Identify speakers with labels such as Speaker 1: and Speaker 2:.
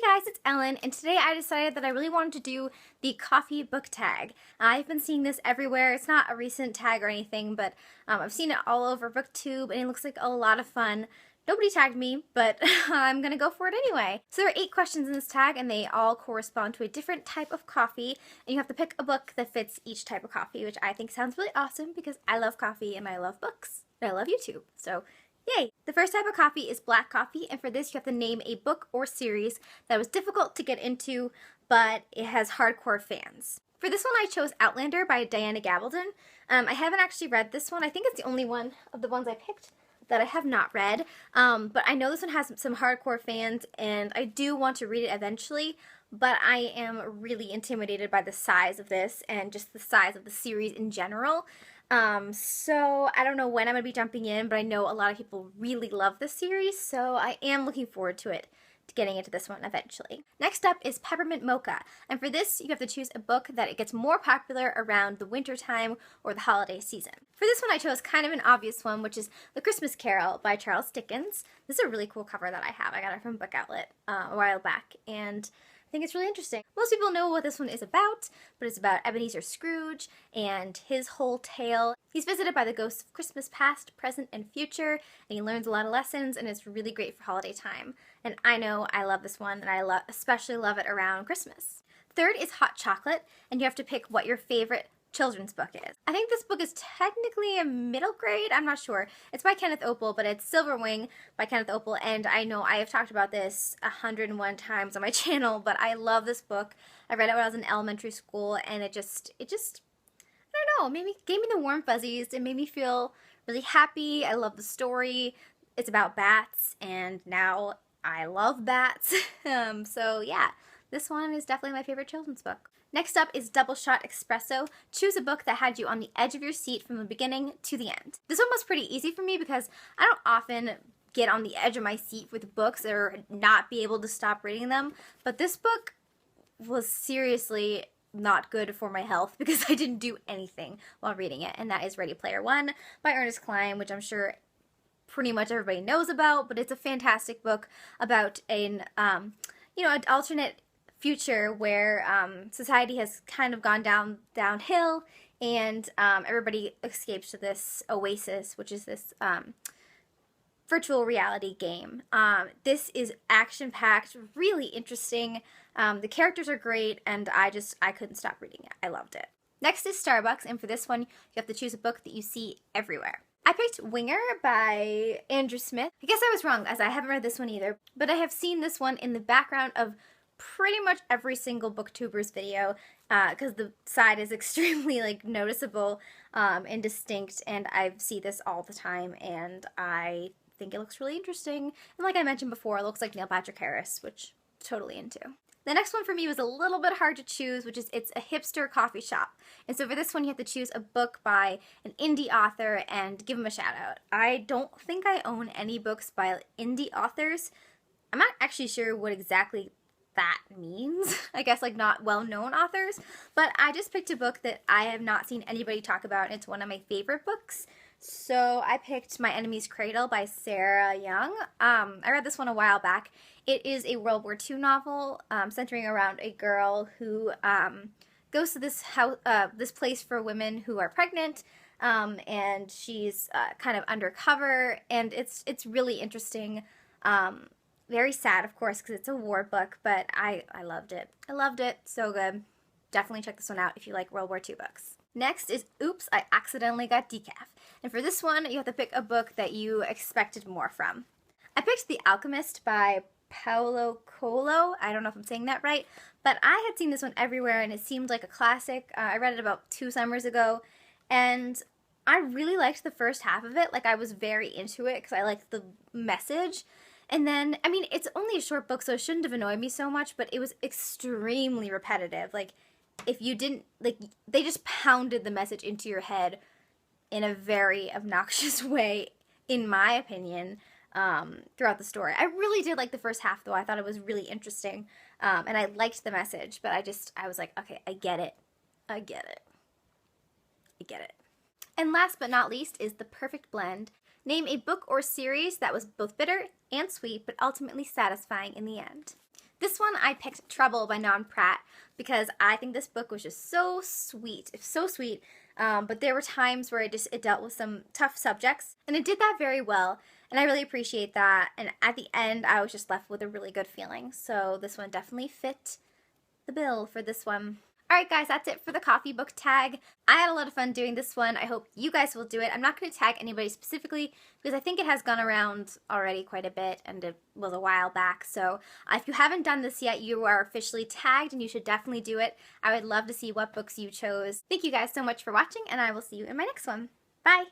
Speaker 1: Hey guys, it's Ellen, and today I decided that I really wanted to do the coffee book tag. I've been seeing this everywhere. It's not a recent tag or anything, but I've seen it all over BookTube, and it looks like a lot of fun. Nobody tagged me, but I'm gonna go for it anyway. So there are 8 questions in this tag, and they all correspond to a different type of coffee, and you have to pick a book that fits each type of coffee, which I think sounds really awesome because I love coffee and I love books, and I love YouTube, so yay! The first type of coffee is black coffee, and for this you have to name a book or series that was difficult to get into, but it has hardcore fans. For this one I chose Outlander by Diana Gabaldon. I haven't actually read this one. I think it's the only one of the ones I picked that I have not read, but I know this one has some hardcore fans, and I do want to read it eventually, but I am really intimidated by the size of this and just the size of the series in general. So I don't know when I'm going to be jumping in, but I know a lot of people really love this series, so I am looking forward to it, to getting into this one eventually. Next up is Peppermint Mocha, and for this you have to choose a book that it gets more popular around the winter time or the holiday season. For this one I chose kind of an obvious one, which is The Christmas Carol by Charles Dickens. This is a really cool cover that I have. I got it from Book Outlet a while back, and I think it's really interesting. Most people know what this one is about, but it's about Ebenezer Scrooge and his whole tale. He's visited by the ghosts of Christmas past, present, and future, and he learns a lot of lessons, and it's really great for holiday time. And I know I love this one, and I especially love it around Christmas. Third is Hot Chocolate, and you have to pick what your favorite children's book is. I think this book is technically a middle grade, I'm not sure. It's by Kenneth Opel, but it's Silver Wing by Kenneth Opel, and I know I have talked about this 101 times on my channel, but I love this book. I read it when I was in elementary school, and it just, I don't know, gave me the warm fuzzies. It made me feel really happy. I love the story. It's about bats, and now I love bats. So yeah, this one is definitely my favorite children's book. Next up is Double Shot Espresso. Choose a book that had you on the edge of your seat from the beginning to the end. This one was pretty easy for me because I don't often get on the edge of my seat with books or not be able to stop reading them, but this book was seriously not good for my health because I didn't do anything while reading it, and that is Ready Player One by Ernest Cline, which I'm sure pretty much everybody knows about, but it's a fantastic book about an alternate future where society has kind of gone downhill, and everybody escapes to this oasis, which is this virtual reality game. This is action-packed, really interesting. The characters are great, and I couldn't stop reading it. I loved it. Next is Starbucks, and for this one, you have to choose a book that you see everywhere. I picked Winger by Andrew Smith. I guess I was wrong, as I haven't read this one either, but I have seen this one in the background of pretty much every single booktuber's video because the side is extremely noticeable and distinct, and I see this all the time, and I think it looks really interesting. And like I mentioned before, it looks like Neil Patrick Harris, which I'm totally into. The next one for me was a little bit hard to choose, which is It's a Hipster Coffee Shop. And so for this one, you have to choose a book by an indie author and give them a shout out. I don't think I own any books by indie authors. I'm not actually sure what exactly that means. I guess not well-known authors, but I just picked a book that I have not seen anybody talk about, and it's one of my favorite books. So I picked My Enemy's Cradle by Sarah Young. I read this one a while back. It is a World War II novel centering around a girl who goes to this house, this place for women who are pregnant, and she's kind of undercover, and it's really interesting. Very sad, of course, because it's a war book, but I loved it. I loved it. So good. Definitely check this one out if you like World War II books. Next is Oops, I Accidentally Got Decaf. And for this one, you have to pick a book that you expected more from. I picked The Alchemist by Paulo Coelho. I don't know if I'm saying that right, but I had seen this one everywhere, and it seemed like a classic. I read it about 2 summers ago, and I really liked the first half of it. I was very into it because I liked the message. And then, it's only a short book, so it shouldn't have annoyed me so much, but it was extremely repetitive. If you didn't, they just pounded the message into your head in a very obnoxious way, in my opinion, throughout the story. I really did like the first half, though. I thought it was really interesting, and I liked the message, but I was like, okay, I get it. I get it. I get it. And last but not least is The Perfect Blend. Name a book or series that was both bitter and sweet, but ultimately satisfying in the end. This one I picked Trouble by Non Pratt because I think this book was just so sweet. It's so sweet. But there were times where it dealt with some tough subjects, and it did that very well, and I really appreciate that. And at the end, I was just left with a really good feeling. So this one definitely fit the bill for this one. Alright guys, that's it for the coffee book tag. I had a lot of fun doing this one. I hope you guys will do it. I'm not going to tag anybody specifically because I think it has gone around already quite a bit and it was a while back. So if you haven't done this yet, you are officially tagged and you should definitely do it. I would love to see what books you chose. Thank you guys so much for watching and I will see you in my next one. Bye!